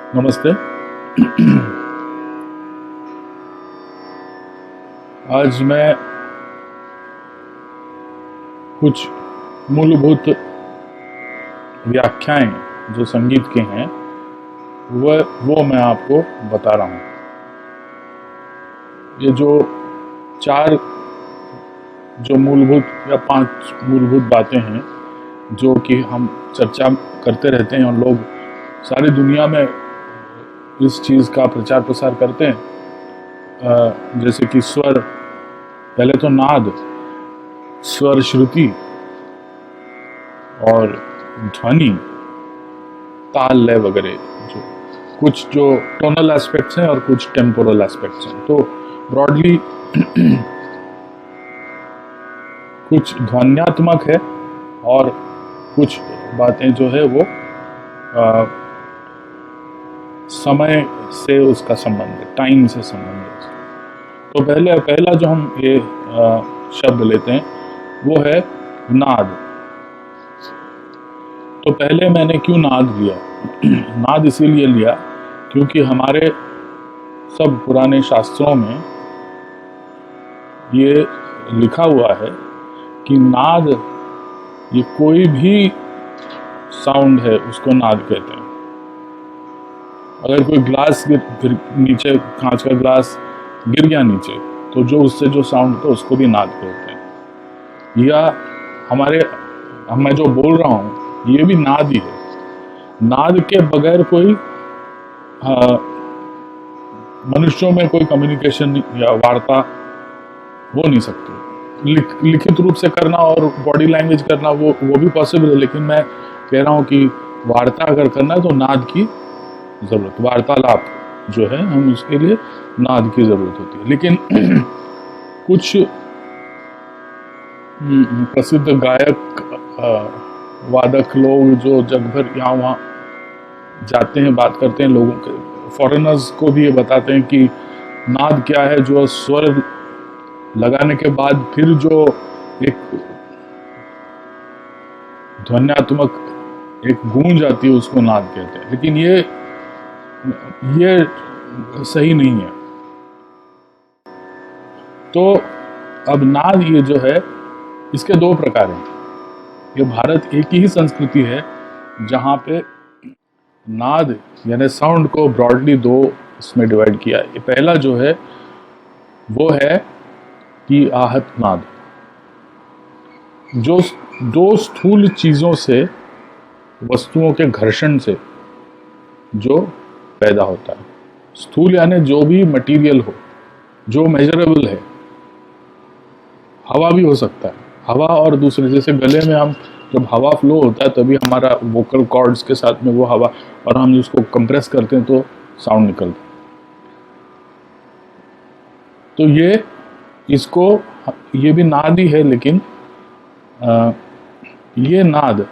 नमस्ते। आज मैं कुछ मूलभूत व्याख्याएं जो संगीत के हैं वो मैं आपको बता रहा हूँ। ये जो चार जो मूलभूत या पांच मूलभूत बातें हैं जो कि हम चर्चा करते रहते हैं और लोग सारी दुनिया में इस चीज़ का प्रचार प्रसार करते हैं। जैसे कि स्वर, पहले तो नाद, स्वर श्रुति और ध्वनि, ताल लय वगैरह, जो कुछ जो टोनल एस्पेक्ट्स हैं और कुछ टेम्पोरल एस्पेक्ट्स हैं। तो ब्रॉडली कुछ ध्वन्यात्मक है और कुछ बातें जो है वो समय से उसका संबंध है, टाइम से संबंधित। तो पहला जो हम ये शब्द लेते हैं वो है नाद। तो पहले मैंने क्यों नाद लिया? नाद इसीलिए लिया क्योंकि हमारे सब पुराने शास्त्रों में ये लिखा हुआ है कि नाद, ये कोई भी साउंड है उसको नाद कहते हैं। अगर कोई ग्लास नीचे, कांच का ग्लास गिर गया नीचे, तो जो उससे जो साउंड होता है उसको भी नाद कहते हैं। या मैं जो बोल रहा हूँ ये भी नाद ही है। नाद के बगैर कोई मनुष्यों में कोई कम्युनिकेशन या वार्ता हो नहीं सकती। लिखित रूप से करना और बॉडी लैंग्वेज करना वो भी पॉसिबल है, लेकिन मैं कह रहा हूँ कि वार्ता अगर करना है तो नाद की ज़रूरत, वार्तालाप जो है हम उसके लिए नाद की ज़रूरत होती है। लेकिन कुछ प्रसिद्ध गायक, वादक लोग जो जग भर यहाँ वहाँ जाते हैं, बात करते हैं, लोगों के, फॉरेनर्स को भी ये बताते हैं कि नाद क्या है। जो स्वर लगाने के बाद फिर जो एक ध्वन्यात्मक एक गूंज आती है उसको नाद कहते हैं। लेकिन ये सही नहीं है। तो अब नाद ये जो है, इसके दो प्रकार हैं। ये भारत एक ही संस्कृति है जहाँ पे नाद यानी साउंड को ब्रॉडली दो इसमें डिवाइड किया है। ये पहला जो है वो है कि आहत नाद, जो दो स्थूल चीज़ों से, वस्तुओं के घर्षण से जो पैदा होता है। स्थूल यानी जो भी मटेरियल हो, जो मेजरेबल है। हवा भी हो सकता है, हवा और दूसरे, जैसे गले में हम जब हवा फ्लो होता है तभी हमारा वोकल कॉर्ड्स के साथ में वो हवा, और हम उसको कंप्रेस करते हैं तो साउंड निकलता है। तो ये भी नाद ही है, लेकिन ये नाद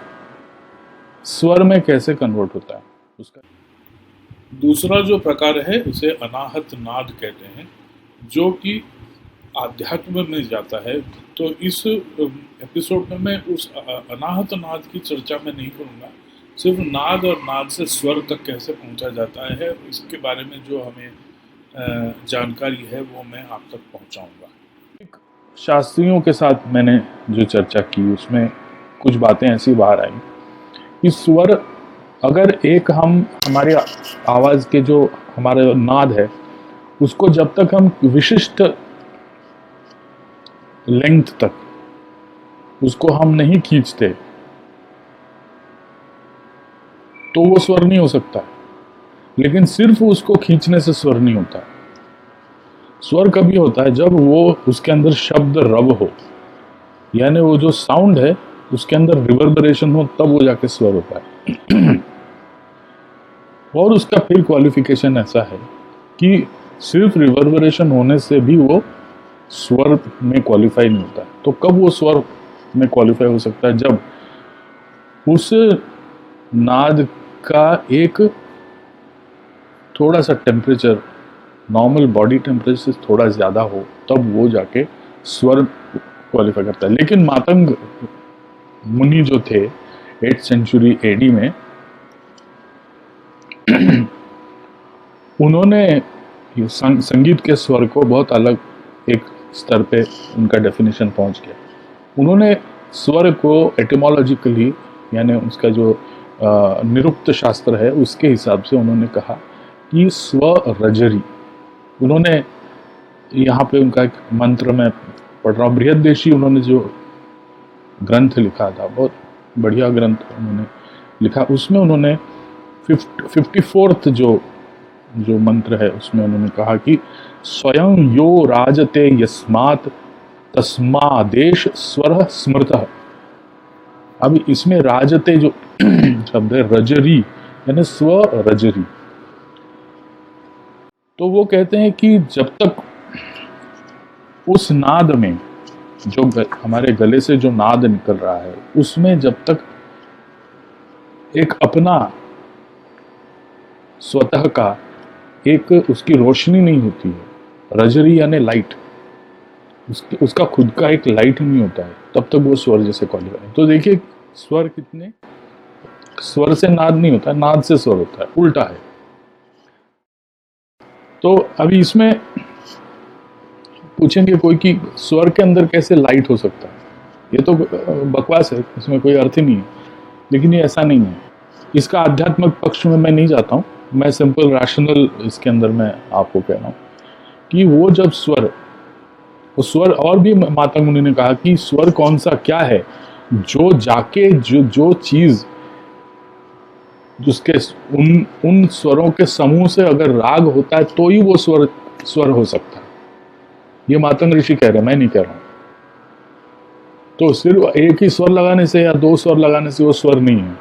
स्वर में कैसे कन्वर्ट होता है उसका दूसरा जो प्रकार है उसे अनाहत नाद कहते हैं, जो कि आध्यात्म में जाता है। तो इस एपिसोड में मैं उस अनाहत नाद की चर्चा में नहीं करूँगा। सिर्फ नाद और नाद से स्वर तक कैसे पहुंचा जाता है इसके बारे में जो हमें जानकारी है वो मैं आप तक पहुंचाऊंगा। शास्त्रियों के साथ मैंने जो चर्चा की उसमें कुछ बातें ऐसी बाहर आई कि स्वर, अगर एक हमारे आवाज़ के जो हमारे नाद है उसको जब तक हम विशिष्ट लेंथ तक उसको हम नहीं खींचते तो वो स्वर नहीं हो सकता। लेकिन सिर्फ उसको खींचने से स्वर नहीं होता। स्वर कभी होता है जब वो उसके अंदर शब्द रव हो, यानी वो जो साउंड है उसके अंदर रिवर्बरेशन हो, तब वो जाके स्वर होता है। और उसका फिर क्वालिफिकेशन ऐसा है कि सिर्फ रिवर्बरेशन होने से भी वो स्वर में क्वालिफाई नहीं होता। तो कब वो स्वर में क्वालिफाई हो सकता है? जब उस नाद का एक थोड़ा सा टेम्परेचर नॉर्मल बॉडी टेम्परेचर से थोड़ा ज़्यादा हो, तब वो जाके स्वर क्वालिफाई करता है। लेकिन मातंग मुनि जो थे 8th सेंचुरी एडी में उन्होंने ये संगीत के स्वर को बहुत अलग एक स्तर पे उनका डेफिनेशन पहुंच गया। उन्होंने स्वर को एटिमोलॉजिकली, यानी उसका जो निरुक्त शास्त्र है उसके हिसाब से उन्होंने कहा कि स्वरजरी। उन्होंने यहाँ पे उनका एक मंत्र में पढ़ रहा हूँ, बृहदेशी उन्होंने जो ग्रंथ लिखा था, बहुत बढ़िया ग्रंथ उन्होंने लिखा, उसमें उन्होंने 54th जो जो मंत्र है उसमें उन्होंने कहा कि स्वयं यो राजते यस्मात् तस्मादेश स्वर स्मृतः। अब इसमें राजते जो शब्द है रजरी, यानी स्व रजरी, तो वो कहते हैं कि जब तक उस नाद में जो हमारे गले से जो नाद निकल रहा है उसमें जब तक एक अपना स्वतः का एक उसकी रोशनी नहीं होती है, रजरी यानी लाइट, उसका खुद का एक लाइट नहीं होता है, तब तक वो स्वर जैसे क्वालिफाई। तो देखिए स्वर कितने, स्वर से नाद नहीं होता है, नाद से स्वर होता है, उल्टा है। तो अभी इसमें पूछेंगे कोई कि स्वर के अंदर कैसे लाइट हो सकता है, ये तो बकवास है, इसमें कोई अर्थ ही नहीं है। लेकिन ये ऐसा नहीं है, इसका आध्यात्मिक पक्ष में मैं नहीं जाता हूँ, मैं सिंपल रैशनल इसके अंदर मैं आपको कह रहा हूँ कि वो जब स्वर और भी माता मुनि ने कहा कि स्वर कौन सा क्या है जो जाके जो चीज जिसके उन स्वरों के समूह से अगर राग होता है तो ही वो स्वर हो सकता है। ये मातंग ऋषि कह रहे हैं, मैं नहीं कह रहा हूं। तो सिर्फ एक ही स्वर लगाने से या दो स्वर लगाने से वो स्वर नहीं है।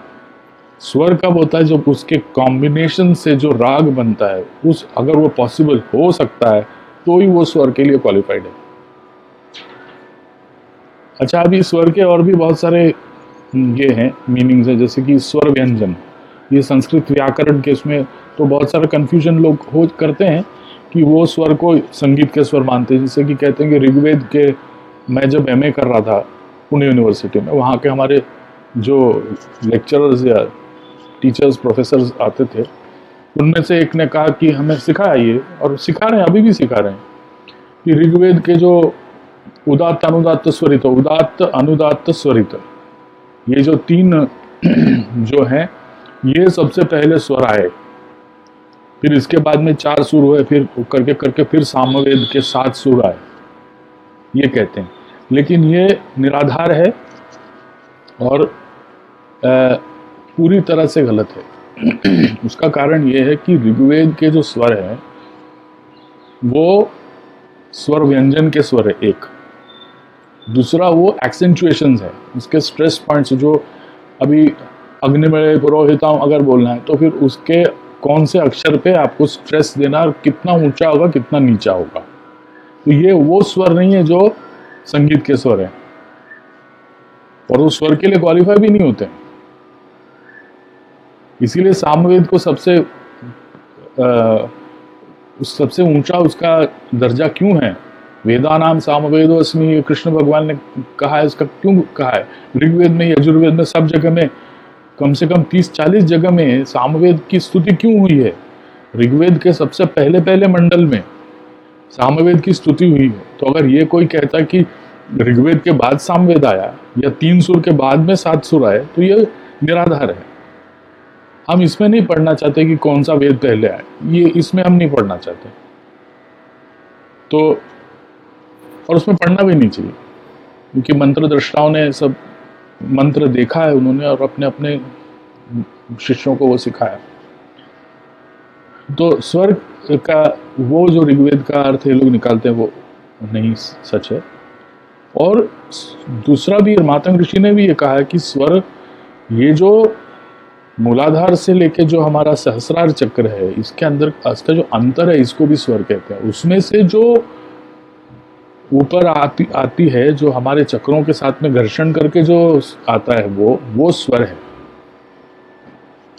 स्वर कब होता है जब उसके कॉम्बिनेशन से जो राग बनता है उस अगर वो पॉसिबल हो सकता है तो ही वो स्वर के लिए क्वालिफाइड है। अच्छा, अभी स्वर के और भी बहुत सारे ये हैं मीनिंग्स है, जैसे कि स्वर व्यंजन, ये संस्कृत व्याकरण के इसमें तो बहुत सारा कंफ्यूजन लोग हो करते हैं कि वो स्वर को संगीत के स्वर मानते हैं। जैसे कि कहते हैं कि ऋग्वेद के, मैं जब एमए कर रहा था पुणे यूनिवर्सिटी में, वहाँ के हमारे जो लेक्चरर्स या टीचर्स प्रोफेसर्स आते थे उनमें से एक ने कहा कि हमें सिखाया ये, और सिखा रहे हैं, अभी भी सिखा रहे हैं, कि ऋग्वेद के जो उदात्त अनुदात्त स्वरित, उदात्त अनुदात्त स्वरित, ये जो तीन जो हैं ये सबसे पहले स्वर आए, फिर इसके बाद में 4 सुर हुए, फिर करके करके फिर सामवेद के 7 सुर आए, ये कहते हैं। लेकिन ये निराधार है और पूरी तरह से गलत है। उसका कारण ये है कि ऋग्वेद के जो स्वर हैं वो स्वर व्यंजन के स्वर है एक, दूसरा वो एक्सेंचुएशंस है, उसके स्ट्रेस पॉइंट्स, जो अभी अग्निमय पुरोहिताम अगर बोलना है तो फिर उसके कौन से अक्षर पे आपको स्ट्रेस देना, और कितना ऊंचा होगा कितना नीचा होगा। तो ये वो स्वर नहीं है जो संगीत के स्वर हैं, और वो स्वर के लिए क्वालिफाई भी नहीं होते। इसीलिए सामवेद को सबसे ऊंचा उसका दर्जा क्यों है, वेदानाम सामवेदो अस्मि, कृष्ण भगवान ने कहा है, इसका क्यों कहा है। ऋग्वेद में, यजुर्वेद में, सब जगह में, कम से कम 30-40 जगह में सामवेद की स्तुति क्यों हुई है। ऋग्वेद के सबसे पहले पहले मंडल में सामवेद की स्तुति हुई है। तो अगर ये कोई कहता है कि ऋग्वेद के बाद सामवेद आया या 3 सुर के बाद में 7 सुर आए, तो ये निराधार है। हम इसमें नहीं पढ़ना चाहते कि कौन सा वेद पहले आए, ये इसमें हम नहीं पढ़ना चाहते, तो और उसमें पढ़ना भी नहीं चाहिए, क्योंकि मंत्र दृष्टाओं ने सब मंत्र देखा है उन्होंने, और अपने अपने शिष्यों को वो सिखाया। तो स्वर का वो जो ऋग्वेद का अर्थ ये लोग निकालते हैं वो नहीं सच है। और दूसरा भी मातंग ऋषि ने भी ये कहा है कि स्वर, ये जो मूलाधार से लेके जो हमारा सहस्रार चक्र है, इसके अंदर इसका जो अंतर है, इसको भी स्वर कहते हैं। उसमें से जो ऊपर आती है, जो हमारे चक्रों के साथ में घर्षण करके जो आता है, वो स्वर है।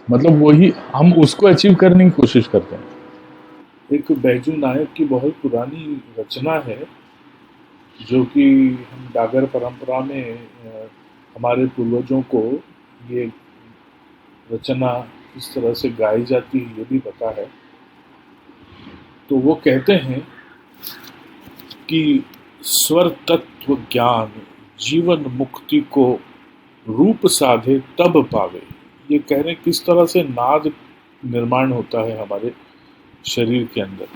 मतलब वही हम उसको अचीव करने की कोशिश करते हैं। एक बैजू नायक की बहुत पुरानी रचना है, जो कि हम डागर परंपरा में हमारे पूर्वजों को ये रचना इस तरह से गाई जाती है, ये भी पता है। तो वो कहते हैं कि स्वर तत्व ज्ञान जीवन मुक्ति को रूप साधे तब पावे। ये कह रहे हैं किस तरह से नाद निर्माण होता है हमारे शरीर के अंदर।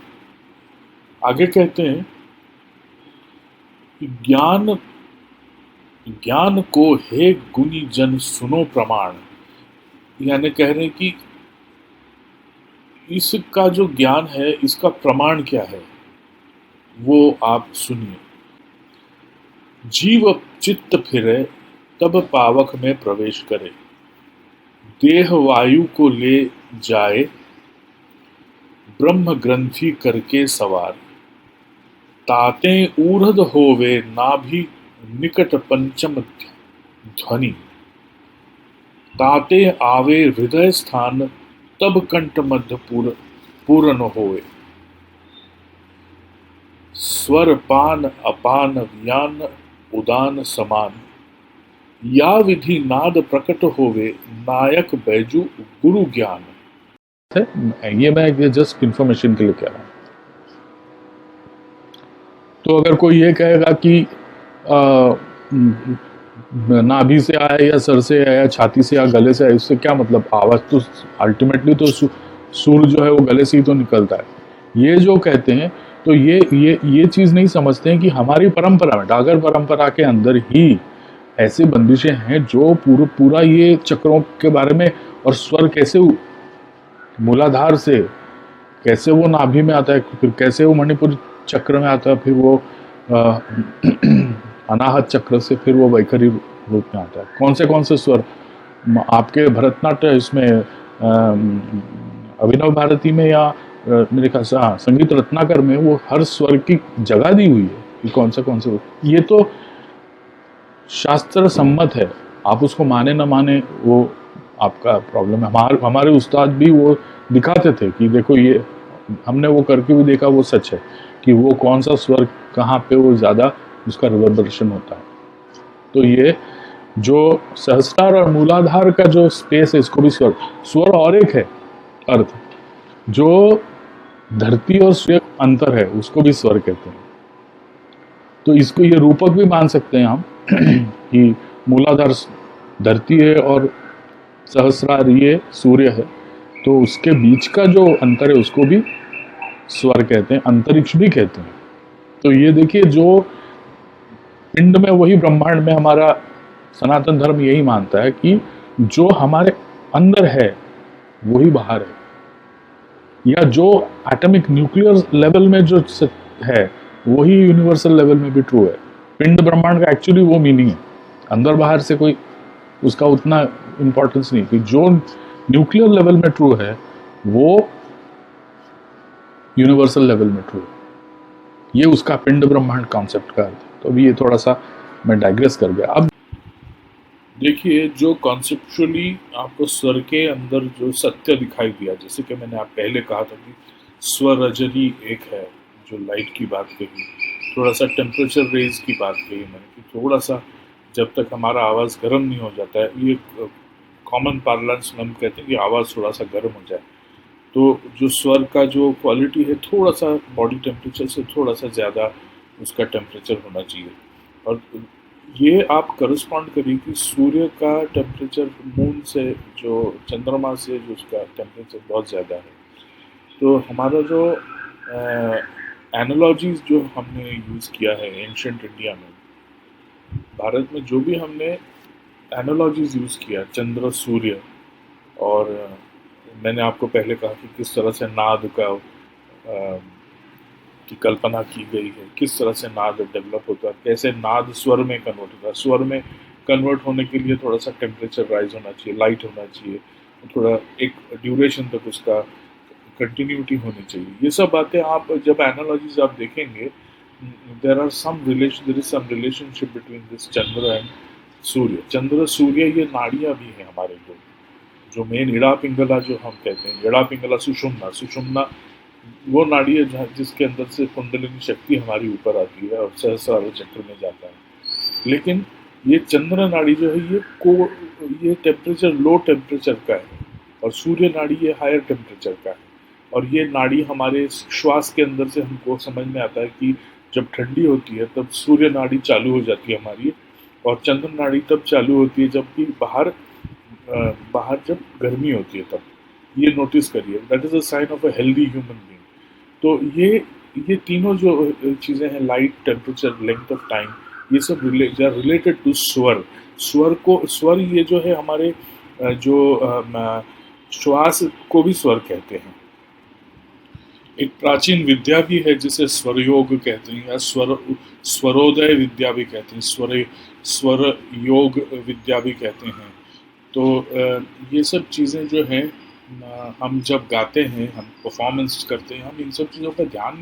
आगे कहते हैं कि ज्ञान ज्ञान को हे गुनी जन सुनो प्रमाण। यानी कह रहे हैं कि इसका जो ज्ञान है इसका प्रमाण क्या है वो आप सुनिए। जीव चित्त फिरे तब पावक में प्रवेश करे, देह वायु को ले जाए ब्रह्म ग्रंथि करके सवार। ताते ऊर्ध्व होवे नाभि निकट पंचम ध्वनि, ताते आवे हृदय स्थान तब कंठ मध्य पूर्ण होवे। स्वर पान अपान व्यान उदान समान, या विधि नाद प्रकट होवे नायक बैजू गुरु ज्ञान। ये मैं जस्ट इंफॉर्मेशन के लिए कह रहा हूँ। तो अगर कोई ये कहेगा कि नाभि से आया या सर से आया, छाती से या गले से आया, इससे क्या मतलब? आवाज तो अल्टीमेटली तो सुर जो है वो गले से ही तो निकलता है। ये जो कहते हैं तो ये चीज नहीं समझते हैं कि हमारी परंपरा में, डागर परंपरा के अंदर ही ऐसे बंदिशें हैं जो पूरा ये चक्रों के बारे में, और स्वर कैसे मूलाधार से कैसे वो नाभि में आता है, फिर कैसे वो मणिपुर चक्र में आता है, फिर वो अनाहत चक्र से फिर वो वैखरी रूप में आता है। कौन से स्वर आपके भरतनाट्य इसमें अभिनव भारती में या मेरे ख्याल से संगीत रत्नाकर में वो हर स्वर की जगह दी हुई है कि कौन से। ये तो शास्त्र सम्मत है, आप उसको माने ना माने वो आपका प्रॉब्लम है। हमारे उस्ताद भी वो दिखाते थे कि देखो ये हमने वो करके भी देखा, वो सच है कि वो कौन सा स्वर कहाँ पे वो ज़्यादा उसका रिवर्बरेशन होता है। तो ये जो सहस्त्रार और मूलाधार का जो स्पेस है, इसको भी स्वर और एक है अर्थ, जो धरती और सूर्य अंतर है उसको भी स्वर कहते हैं। तो इसको ये रूपक भी मान सकते हैं हम कि मूलाधार धरती है और सहस्रार ये सूर्य है, तो उसके बीच का जो अंतर है उसको भी स्वर कहते हैं, अंतरिक्ष भी कहते हैं। तो ये देखिए, जो पिंड में वही ब्रह्मांड में हमारा सनातन धर्म यही मानता है कि जो हमारे अंदर है वही बाहर है, या जो एटॉमिक न्यूक्लियर लेवल में जो है वही यूनिवर्सल लेवल में भी ट्रू है। पिंड ब्रह्मांड का एक्चुअली वो मीनिंग है, अंदर बाहर से कोई उसका उतना इंपॉर्टेंस नहीं, कि जो न्यूक्लियर लेवल में ट्रू है वो यूनिवर्सल लेवल में ट्रू है। ये उसका पिंड ब्रह्मांड कॉन्सेप्ट का अर्थ है। तो अभी ये थोड़ा सा मैं डाइग्रेस कर गया। अब देखिए, जो कॉन्सेप्चुअली आपको स्वर के अंदर जो सत्य दिखाई दिया, जैसे कि मैंने आप पहले कहा था कि स्वरजरी एक है, जो लाइट की बात कही, थोड़ा सा टेम्परेचर रेंज की बात कही मैंने कि थोड़ा सा जब तक हमारा आवाज़ गर्म नहीं हो जाता है, ये कॉमन पार्लेंस में हम कहते हैं कि आवाज़ थोड़ा सा गर्म हो जाए, तो जो स्वर का जो क्वालिटी है थोड़ा सा बॉडी टेम्परेचर से थोड़ा सा ज़्यादा उसका टेम्परेचर होना चाहिए। और ये आप करस्पॉन्ड करिए कि सूर्य का टेम्परेचर मून से, जो चंद्रमा से जो उसका टेम्परेचर बहुत ज़्यादा है। तो हमारा जो एनालॉजीज जो हमने यूज़ किया है एंशंट इंडिया में, भारत में जो भी हमने एनालॉजीज यूज़ किया, चंद्र सूर्य, और मैंने आपको पहले कहा कि किस तरह से नाद का की कल्पना की गई है, किस तरह से नाद डेवलप होता है, कैसे नाद स्वर में कन्वर्ट होता है। स्वर में कन्वर्ट होने के लिए थोड़ा सा टेम्परेचर राइज होना चाहिए, लाइट होना चाहिए, थोड़ा एक ड्यूरेशन तक उसका कंटिन्यूटी होनी चाहिए। ये सब बातें आप जब एनालॉजीज आप देखेंगे, there is some relationship between this Chandra and Surya. चंद्र सूर्य ये नाड़ियाँ भी हैं हमारे जो मेन इड़ा पिंगला जो हम कहते हैं, इड़ा पिंगला सुषुम्ना वो नाड़ी है जिसके अंदर से कुंडलिनी शक्ति हमारी ऊपर आती है और सहस्रार चक्र में जाता है। लेकिन ये चंद्र नाड़ी जो है ये टेम्परेचर लो टेम्परेचर का है, और सूर्य नाड़ी ये हायर टेम्परेचर का है। और ये नाड़ी हमारे श्वास के अंदर से हमको समझ में आता है कि जब ठंडी होती है तब सूर्य नाड़ी चालू हो जाती है हमारी, और चंद्र नाड़ी तब चालू होती है जबकि बाहर जब गर्मी होती है तब। ये नोटिस करिए, that is a sign of a healthy human being. तो ये तीनों जो चीज़ें हैं, light, temperature, length of time, ये सब रिलेटेड टू स्वर। स्वर ये जो है हमारे श्वास को भी स्वर कहते हैं। एक प्राचीन विद्या भी है जिसे स्वरयोग कहते हैं, या स्वरोदय विद्या भी कहते हैं, स्वर योग विद्या भी कहते हैं। तो ये सब चीज़ें जो हैं, हम जब गाते हैं, हम परफॉर्मेंस करते हैं, हम इन सब चीज़ों का ध्यान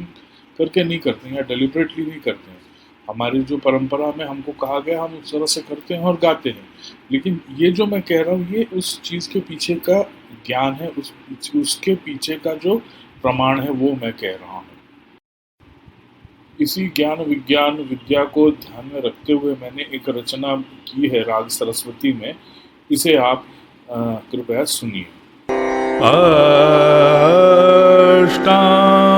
करके नहीं करते हैं या डेलिबरेटली नहीं करते हैं। हमारी जो परंपरा में हमको कहा गया हम उस तरह से करते हैं और गाते हैं। लेकिन ये जो मैं कह रहा हूँ, ये उस चीज़ के पीछे का ज्ञान है, उसके पीछे का जो प्रमाण है वो मैं कह रहा हूँ। इसी ज्ञान विज्ञान विद्या को ध्यान में रखते हुए मैंने एक रचना की है राग सरस्वती में। इसे आप कृपया सुनिए। अष्टांग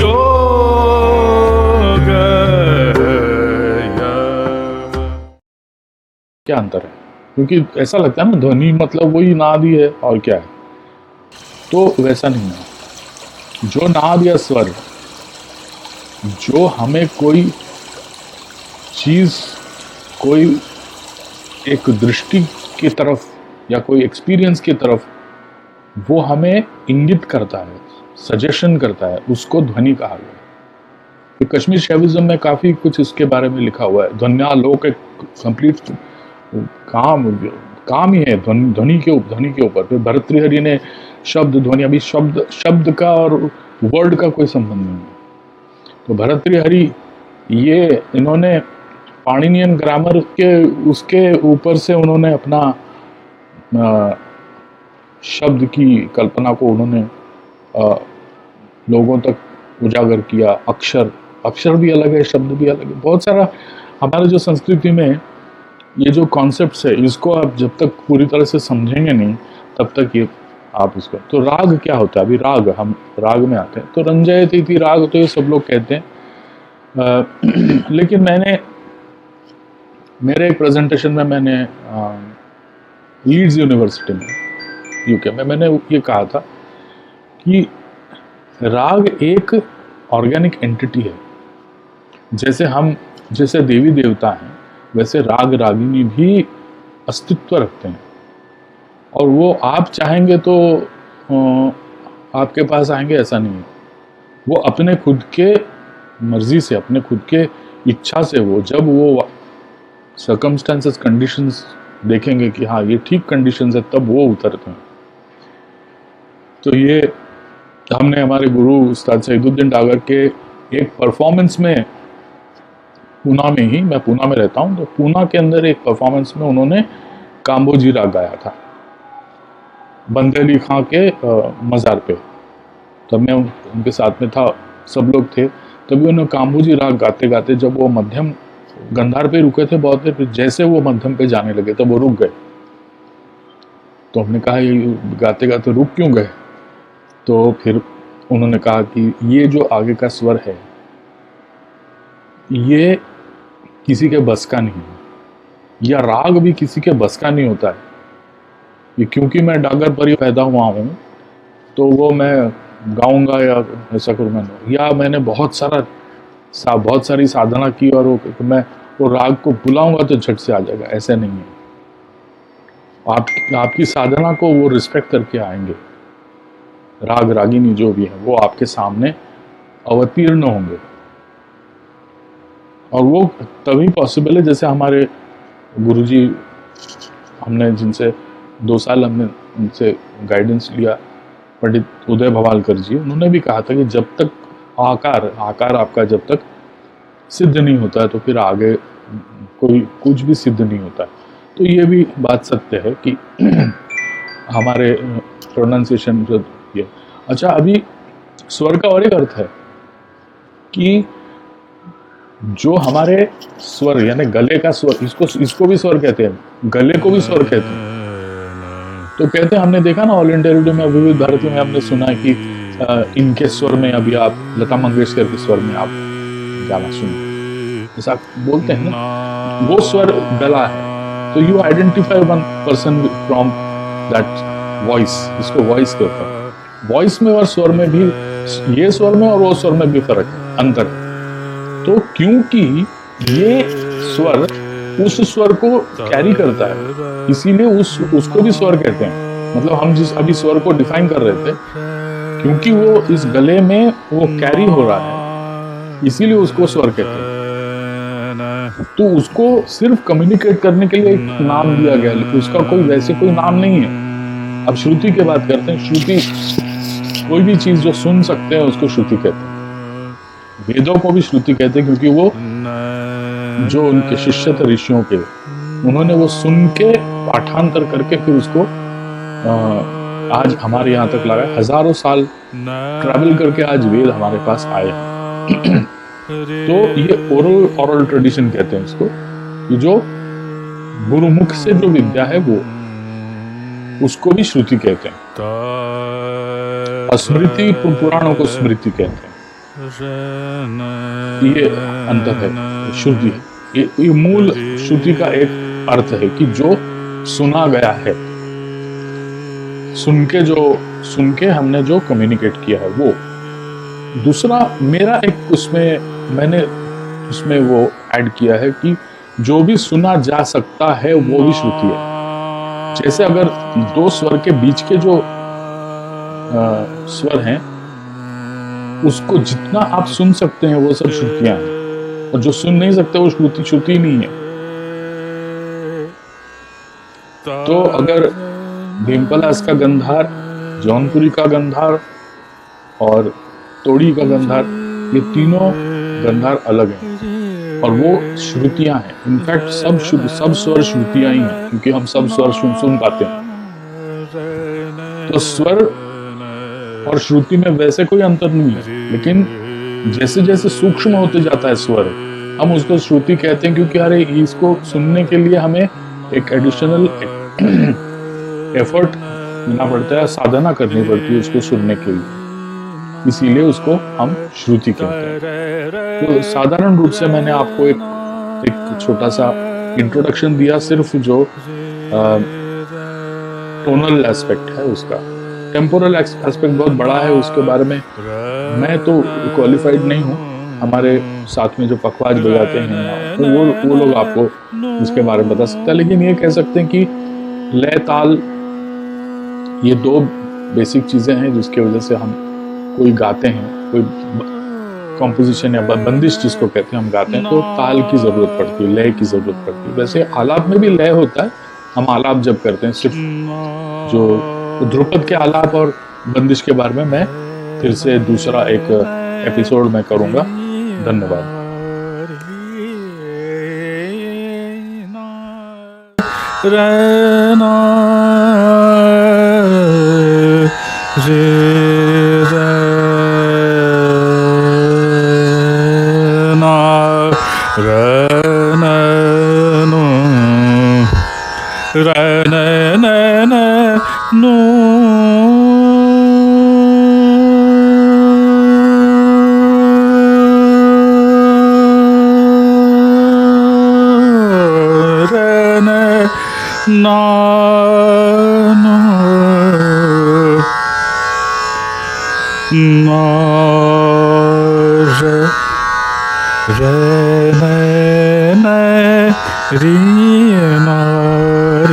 योग क्या अंतर है? क्योंकि ऐसा लगता है ना, ध्वनि मतलब वही नाद ही है और क्या है, तो वैसा नहीं है। जो नाद या स्वर, जो हमें कोई चीज़, कोई एक दृष्टि की तरफ या कोई एक्सपीरियंस की तरफ वो हमें इंगित करता है, सजेशन करता है, उसको ध्वनि कहा गया है। तो कश्मीर शैविज्म में काफ़ी कुछ इसके बारे में लिखा हुआ है। ध्वन्यालोक एक कंप्लीट काम ही है ध्वनि के ऊपर। फिर भर्तृहरि ने शब्द ध्वनि, अभी शब्द का और वर्ड का कोई संबंध नहीं है। तो भर्तृहरि ये इन्होंने पाणिनियन ग्रामर के उसके ऊपर से उन्होंने अपना शब्द की कल्पना को उन्होंने लोगों तक उजागर किया। अक्षर भी अलग है, शब्द भी अलग है। बहुत सारा हमारे जो संस्कृति में ये जो कॉन्सेप्ट्स है, इसको आप जब तक पूरी तरह से समझेंगे नहीं तब तक ये आप इसको। तो राग क्या होता है? अभी हम राग में आते हैं। तो रंजयति इति राग तो ये सब लोग कहते हैं, लेकिन मेरे एक प्रेजेंटेशन में मैंने लीड्स यूनिवर्सिटी में यूके में मैंने ये कहा था कि राग एक ऑर्गेनिक एंटिटी है। जैसे देवी देवता हैं, वैसे राग रागिनी भी अस्तित्व रखते हैं, और वो आप चाहेंगे तो आपके पास आएंगे, ऐसा नहीं है। वो अपने खुद के मर्जी से, अपने खुद के इच्छा से, वो जब वो सर्कमस्टेंसेस, कंडीशंस देखेंगे कि हाँ ये ठीक कंडीशंस है, तब वो उतरते हैं। तो ये हमने हमारे गुरु उस्ताद सईदुद्दीन डागर के एक परफॉर्मेंस में, पूना में ही, मैं पूना में रहता हूँ, तो पूना के अंदर एक परफॉर्मेंस में उन्होंने काम्बोजी राग गाया था बंदेली खां के मज़ार पे। तब मैं उनके साथ में था, सब लोग थे। तभी उन्होंने काम्बोजी राग गाते गाते, जब वो मध्यम गंधार पे रुके थे बहुत देर, फिर जैसे वो मध्यम पे जाने लगे तब वो रुक गए। तो हमने कहा ये गाते गाते रुक क्यों गए? तो फिर उन्होंने कहा कि ये जो आगे का स्वर है ये किसी के बस का नहीं है, या राग भी किसी के बस का नहीं होता है। ये क्योंकि मैं डागर पर ही पैदा हुआ हूँ, तो वो मैं गाऊंगा या ऐसा करूँगा, या मैंने बहुत सारी साधना की और मैं वो राग को बुलाऊंगा तो झट से आ जाएगा, ऐसा नहीं है। आपकी साधना को वो रिस्पेक्ट करके आएंगे, राग रागिनी जो भी है वो आपके सामने अवतीर्ण होंगे, और वो तभी पॉसिबल है जैसे हमारे गुरुजी, हमने जिनसे 2 साल हमने उनसे गाइडेंस लिया, पंडित उदय भवालकर जी, उन्होंने भी कहा था कि जब तक आकार आपका जब तक सिद्ध नहीं होता है तो फिर आगे कोई कुछ भी सिद्ध नहीं होता है। तो ये भी बात सत्य है कि हमारे प्रोनाउंसिएशन ये। अच्छा, अभी स्वर का और एक अर्थ है कि जो हमारे स्वर यानी गले का स्वर, इसको भी स्वर कहते हैं, गले को भी स्वर कहते हैं। तो कहते हैं, हमने देखा ना ऑल इंडिया रेडियो में, विविध भारती में हमने सुना है कि इनके स्वर में अभी आप लता मंगेशकर के स्वर में आप गाना सुनिए, ऐसा बोलते हैं ना, वो स्वर गला है। तो you identify one person from that voice, इसको वॉइस कहते हैं। वॉइस में और स्वर में भी, ये स्वर में और वो स्वर में भी फर्क है, अंतर है। तो क्योंकि ये स्वर उस स्वर को कैरी करता है, इसीलिए उसको भी स्वर कहते हैं। मतलब हम जिस अभी स्वर को डिफाइन कर रहे थे, क्योंकि वो इस गले में वो कैरी हो रहा है, इसीलिए उसको स्वर कहते हैं। तो उसको सिर्फ कम्युनिकेट करने के लिए एक नाम दिया गया, लेकिन उसका वैसे कोई नाम नहीं है। अब श्रुति की बात करते हैं, श्रुति, कोई भी चीज जो सुन सकते हैं उसको श्रुति कहते हैं। वेदों को भी श्रुति कहते हैं, क्योंकि वो जो उनके शिष्य थे ऋषियों के, उन्होंने वो सुन के पाठांतर करके फिर उसको आज हमारे यहाँ तक लाया। हजारों साल ट्रैवल करके आज वेद हमारे पास आए। तो ये ओरल ट्रेडिशन कहते हैं इसको, कि जो गुरुमुख से जो विद्या है वो, उसको भी श्रुति कहते हैं। और स्मृति, पुराणों को स्मृति कहते हैं। ये अंतर है श्रुति। ये मूल श्रुति का एक अर्थ है कि जो सुना गया है, सुन के हमने जो कम्युनिकेट किया है वो। दूसरा मेरा एक मैंने उसमें वो ऐड किया है कि जो भी सुना जा सकता है वो भी श्रुति है। जैसे अगर दो स्वर के बीच के जो स्वर हैं, उसको जितना आप सुन सकते हैं वो सब श्रुतियां हैं, और जो सुन नहीं सकते वो श्रुति नहीं है। तो अगर भीमपलास का गंधार, जौनपुरी का गंधार और तोड़ी का गंधार, ये तीनों गंधार अलग हैं और वो श्रुतियां हैं। इनफैक्ट सब स्वर श्रुतियां ही हैं, क्योंकि हम सब स्वर सुन पाते हैं। तो स्वर और श्रुति में वैसे कोई अंतर नहीं है, लेकिन जैसे जैसे सूक्ष्म होते जाता है स्वर, हम उसको श्रुति कहते हैं, क्योंकि अरे इसको सुनने के लिए हमें एक एडिशनल एफर्ट लेना पड़ता है, साधना करनी पड़ती है उसको सुनने के लिए, इसीलिए उसको हम श्रुति कहते हैं। तो साधारण रूप से मैंने आपको एक छोटा सा इंट्रोडक्शन दिया, सिर्फ जो टोनल एस्पेक्ट है उसका। टेम्पोरल एस्पेक्ट बहुत बड़ा है, उसके बारे में मैं तो क्वालिफाइड नहीं हूँ। हमारे साथ में जो पखवाज बजाते हैं वो लोग आपको इसके बारे में बता सकता है। लेकिन ये कह सकते हैं कि लय ताल, ये दो बेसिक चीजें हैं जिसकी वजह से हम कोई गाते हैं, कोई कॉम्पोजिशन या बंदिश जिसको कहते हैं हम गाते हैं, तो ताल की जरूरत पड़ती है, लय की जरूरत पड़ती है। वैसे आलाप में भी लय होता है, हम आलाप जब करते हैं, सिर्फ जो ध्रुपद के आलाप और बंदिश के बारे में मैं फिर से दूसरा एक एपिसोड में करूंगा। धन्यवाद। re ne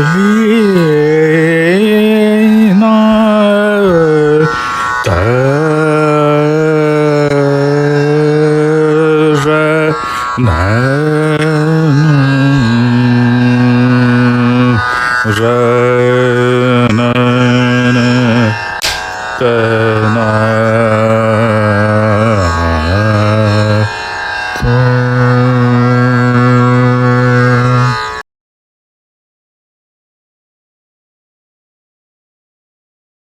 ri na ta re na re